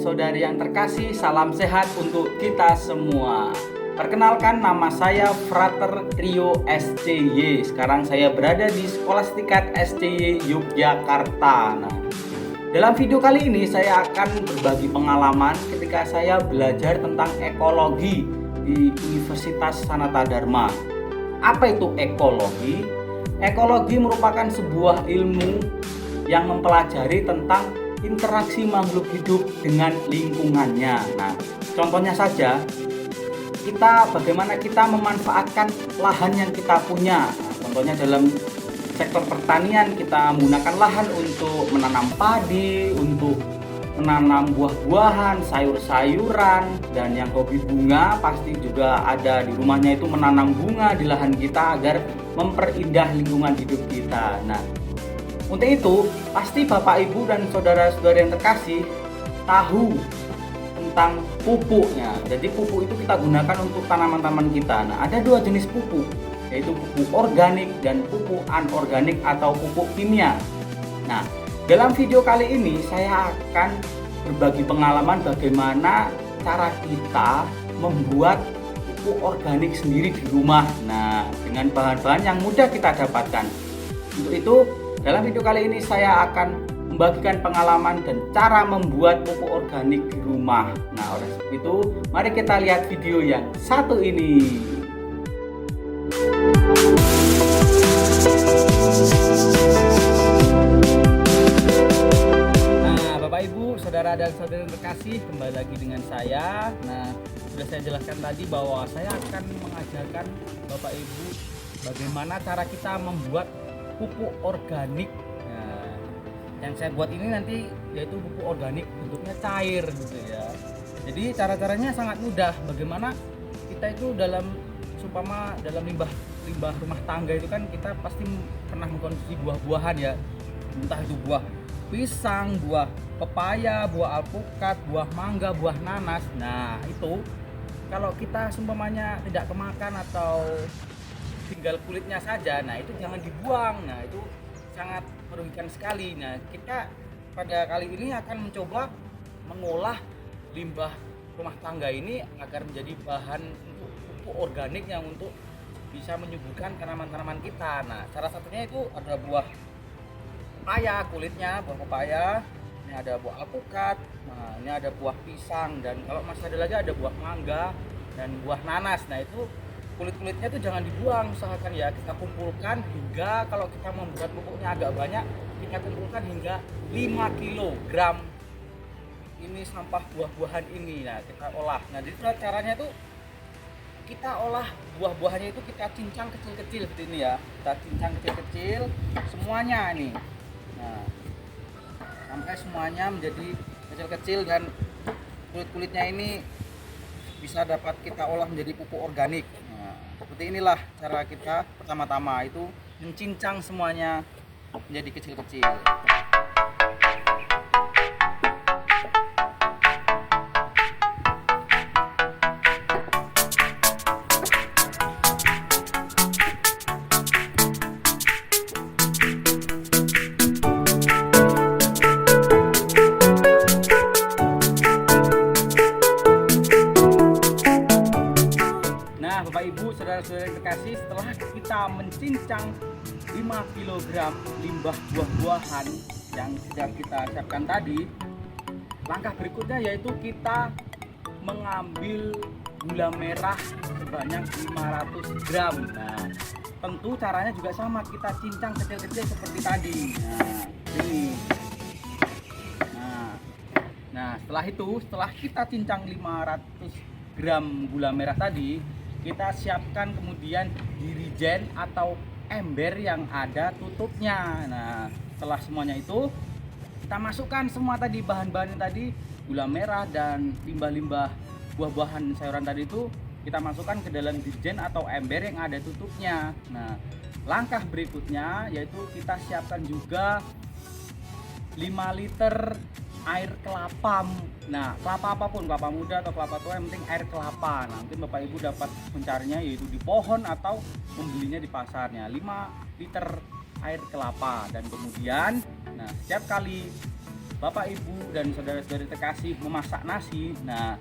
saudari yang terkasih, salam sehat untuk kita semua. Perkenalkan, nama saya Frater Rio SCY. Sekarang saya berada di Skolastikat SCY Yogyakarta. Nah, dalam video kali ini saya akan berbagi pengalaman ketika saya belajar tentang ekologi di Universitas Sanata Dharma. Apa itu ekologi? Ekologi merupakan sebuah ilmu yang mempelajari tentang interaksi makhluk hidup dengan lingkungannya. Nah, contohnya saja, bagaimana kita memanfaatkan lahan yang kita punya. Nah, contohnya dalam sektor pertanian, kita menggunakan lahan untuk menanam padi, untuk menanam buah-buahan, sayur-sayuran, dan yang hobi bunga pasti juga ada di rumahnya itu menanam bunga di lahan kita agar memperindah lingkungan hidup kita. Nah, untuk itu pasti Bapak Ibu dan saudara-saudara yang terkasih tahu tentang pupuknya. Jadi pupuk itu kita gunakan untuk tanaman-tanaman kita. Nah, ada dua jenis pupuk, yaitu pupuk organik dan pupuk anorganik atau pupuk kimia. Nah, dalam video kali ini saya akan berbagi pengalaman bagaimana cara kita membuat pupuk organik sendiri di rumah. Nah, dengan bahan-bahan yang mudah kita dapatkan. Untuk itu, dalam video kali ini saya akan membagikan pengalaman dan cara membuat pupuk organik di rumah. Nah, oleh sebab itu, mari kita lihat video yang satu ini. Saudara dan saudara terkasih, kembali lagi dengan saya. Nah, sudah saya jelaskan tadi bahwa saya akan mengajarkan Bapak Ibu bagaimana cara kita membuat pupuk organik. Nah, yang saya buat ini nanti yaitu pupuk organik bentuknya cair gitu ya. Jadi cara-caranya sangat mudah. Bagaimana kita itu dalam limbah rumah tangga itu kan kita pasti pernah mengkonsumsi buah-buahan ya. Entah itu buah pisang, buah pepaya, buah alpukat, buah mangga, buah nanas. Nah, itu kalau kita seumpamanya tidak kemakan atau tinggal kulitnya saja, nah itu jangan dibuang. Nah, itu sangat merugikan sekali. Nah, kita pada kali ini akan mencoba mengolah limbah rumah tangga ini agar menjadi bahan untuk pupuk organik yang untuk bisa menyuburkan tanaman-tanaman kita. Nah, salah satunya itu ada buah pepaya, kulitnya buah pepaya, ini ada buah alpukat, nah ini ada buah pisang, dan kalau masih ada lagi ada buah mangga dan buah nanas. Nah, itu kulit-kulitnya itu jangan dibuang, usahakan ya kita kumpulkan hingga, kalau kita membuat pupuknya agak banyak, kita kumpulkan hingga 5 kg ini sampah buah-buahan ini. Nah, kita olah. Nah, jadi caranya itu kita olah buah-buahannya itu kita cincang kecil-kecil seperti ini ya, kita cincang kecil-kecil semuanya ini. Nah, sampai semuanya menjadi kecil-kecil dan kulit-kulitnya ini bisa dapat kita olah menjadi pupuk organik. Nah, seperti inilah cara kita pertama-tama itu mencincang semuanya menjadi kecil-kecil. Bapak Ibu, saudara-saudara yang terkasih, setelah kita mencincang 5 kg limbah buah-buahan yang sudah kita siapkan tadi, langkah berikutnya yaitu kita mengambil gula merah sebanyak 500 gram. Nah, tentu caranya juga sama, kita cincang kecil-kecil seperti tadi. Nah, ini. Nah, setelah kita cincang 500 gram gula merah tadi, kita siapkan kemudian dirijen atau ember yang ada tutupnya. Nah, setelah semuanya itu kita masukkan semua tadi bahan-bahan tadi, gula merah dan limbah-limbah buah-buahan sayuran tadi itu kita masukkan ke dalam dirijen atau ember yang ada tutupnya. Nah, langkah berikutnya yaitu kita siapkan juga 5 liter air kelapa. Nah, kelapa apapun, kelapa muda atau kelapa tua, yang penting air kelapa. Nah, mungkin Bapak Ibu dapat mencarinya yaitu di pohon atau membelinya di pasarnya. 5 liter air kelapa, dan kemudian nah setiap kali Bapak Ibu dan saudara-saudari terkasih memasak nasi, nah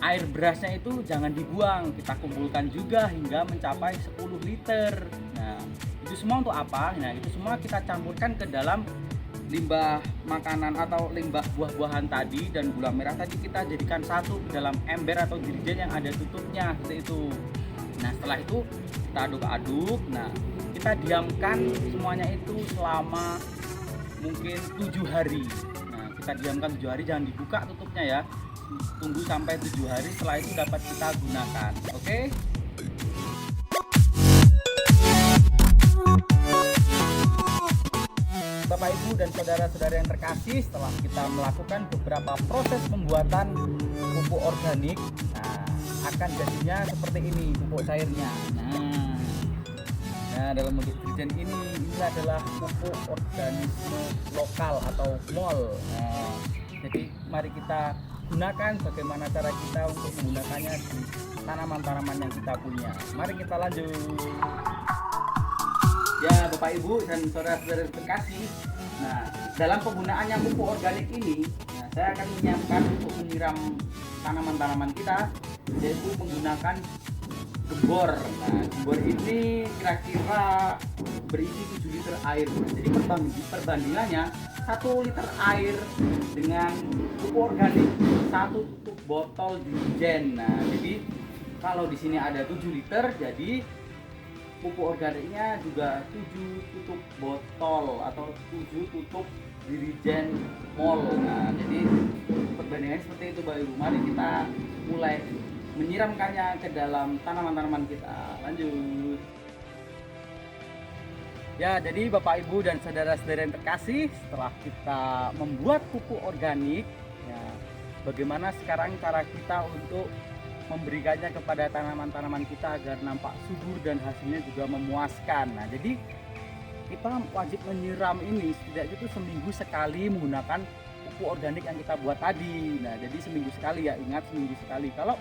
air berasnya itu jangan dibuang, kita kumpulkan juga hingga mencapai 10 liter. Nah, itu semua untuk apa? Nah, itu semua kita campurkan ke dalam limbah makanan atau limbah buah-buahan tadi dan gula merah tadi, kita jadikan satu ke dalam ember atau dirijen yang ada tutupnya seperti itu. Nah, setelah itu kita aduk-aduk. Nah, kita diamkan semuanya itu selama mungkin 7 hari. Nah, kita diamkan 7 hari, jangan dibuka tutupnya ya. Tunggu sampai 7 hari, setelah itu dapat kita gunakan. Oke? Bapak Ibu dan saudara-saudara yang terkasih, setelah kita melakukan beberapa proses pembuatan pupuk organik, nah akan jadinya seperti ini pupuk cairnya. Nah, dalam bentuk dirijen ini adalah pupuk organisme lokal atau MOL. Nah, jadi mari kita gunakan bagaimana cara kita untuk menggunakannya di tanaman-tanaman yang kita punya. Mari kita lanjut. Ya Bapak Ibu dan saudara-saudara terkasih, nah dalam penggunaannya pupuk organik ini, nah, saya akan menyiapkan untuk menyiram tanaman-tanaman kita, yaitu menggunakan gembor. Nah, gembor ini kira-kira berisi 7 liter air. Jadi perbandingannya 1 liter air dengan pupuk organik 1 tutup botol dirijen. Nah, jadi kalau di sini ada 7 liter, jadi pupuk organiknya juga 7 tutup botol atau 7 tutup dirijen MOL. Nah, jadi perbandingannya seperti itu Bapak Ibu. Mari kita mulai menyiramkannya ke dalam tanaman-tanaman kita. Lanjut. Ya, jadi Bapak Ibu dan saudara-saudara yang terkasih, setelah kita membuat pupuk organik, ya, bagaimana sekarang cara kita untuk memberikannya kepada tanaman-tanaman kita agar nampak subur dan hasilnya juga memuaskan. Nah, jadi kita wajib menyiram ini setidaknya itu seminggu sekali menggunakan pupuk organik yang kita buat tadi. Nah, jadi seminggu sekali ya, ingat seminggu sekali. Kalau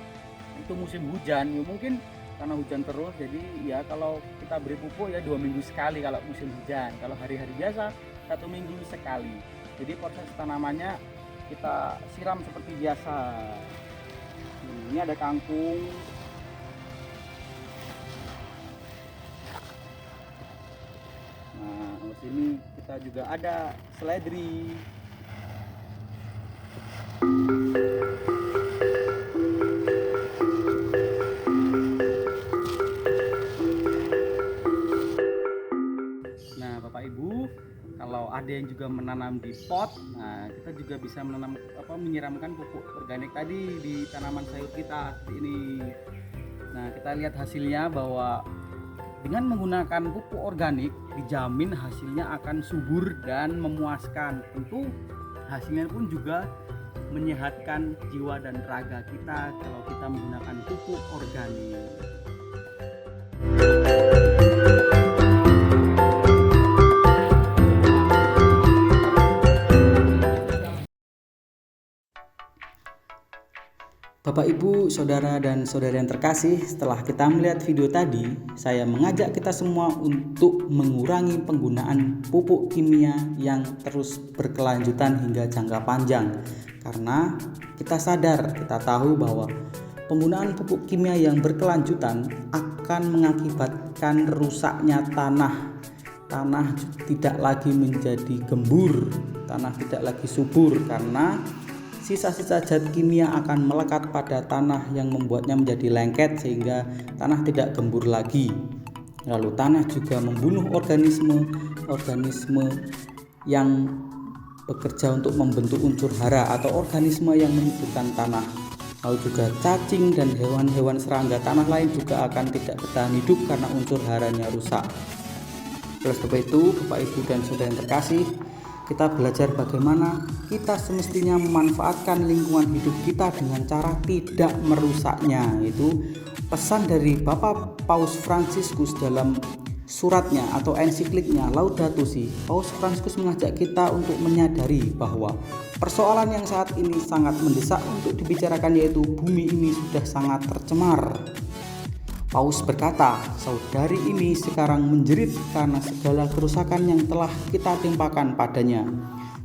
itu musim hujan, ya mungkin karena hujan terus, jadi ya kalau kita beri pupuk ya 2 minggu sekali kalau musim hujan. Kalau hari-hari biasa 1 minggu sekali. Jadi proses tanamannya kita siram seperti biasa. Ini ada kangkung. Nah, di sini kita juga ada seledri. Nah, Bapak Ibu, kalau ada yang juga menanam di pot, nah kita juga bisa menyiramkan pupuk organik tadi di tanaman sayur kita seperti ini. Nah, kita lihat hasilnya bahwa dengan menggunakan pupuk organik dijamin hasilnya akan subur dan memuaskan. Tentu hasilnya pun juga menyehatkan jiwa dan raga kita kalau kita menggunakan pupuk organik. Bapak Ibu, saudara dan saudara yang terkasih, setelah kita melihat video tadi, saya mengajak kita semua untuk mengurangi penggunaan pupuk kimia yang terus berkelanjutan hingga jangka panjang. Karena kita sadar, kita tahu bahwa penggunaan pupuk kimia yang berkelanjutan akan mengakibatkan rusaknya tanah. Tanah tidak lagi menjadi gembur, tanah tidak lagi subur karena sisa-sisa zat kimia akan melekat pada tanah yang membuatnya menjadi lengket sehingga tanah tidak gembur lagi. Lalu tanah juga membunuh organisme yang bekerja untuk membentuk unsur hara atau organisme yang menyuburkan tanah. Lalu juga cacing dan hewan-hewan serangga tanah lain juga akan tidak bertahan hidup karena unsur haranya rusak. Oleh sebab itu, Bapak Ibu dan saudara yang terkasih, kita belajar bagaimana kita semestinya memanfaatkan lingkungan hidup kita dengan cara tidak merusaknya. Itu pesan dari Bapak Paus Fransiskus dalam suratnya atau ensikliknya Laudato Si. Paus Fransiskus mengajak kita untuk menyadari bahwa persoalan yang saat ini sangat mendesak untuk dibicarakan, yaitu bumi ini sudah sangat tercemar. Paus berkata, saudari ini sekarang menjerit karena segala kerusakan yang telah kita timpakan padanya.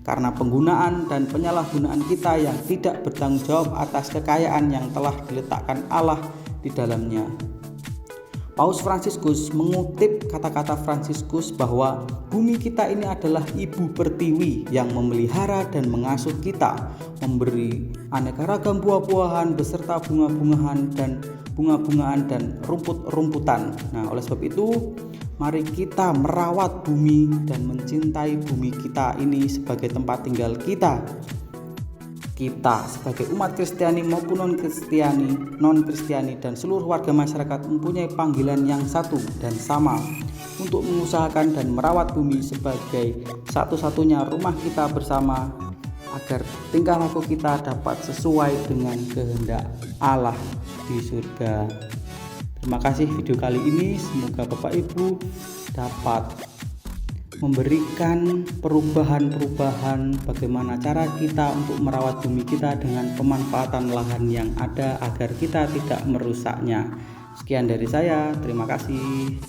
karena penggunaan dan penyalahgunaan kita yang tidak bertanggung jawab atas kekayaan yang telah diletakkan Allah di dalamnya. Paus Fransiskus mengutip kata-kata Fransiskus bahwa bumi kita ini adalah ibu pertiwi yang memelihara dan mengasuh kita, memberi aneka ragam buah-buahan beserta bunga-bungaan dan rumput-rumputan. Nah, oleh sebab itu, mari kita merawat bumi dan mencintai bumi kita ini sebagai tempat tinggal kita. Kita sebagai umat Kristiani maupun non-Kristiani dan seluruh warga masyarakat mempunyai panggilan yang satu dan sama untuk mengusahakan dan merawat bumi sebagai satu-satunya rumah kita bersama, agar tingkah laku kita dapat sesuai dengan kehendak Allah di surga. Terima kasih video kali ini, semoga Bapak Ibu dapat memberikan perubahan bagaimana cara kita untuk merawat bumi kita dengan pemanfaatan lahan yang ada agar kita tidak merusaknya. Sekian dari saya, terima kasih.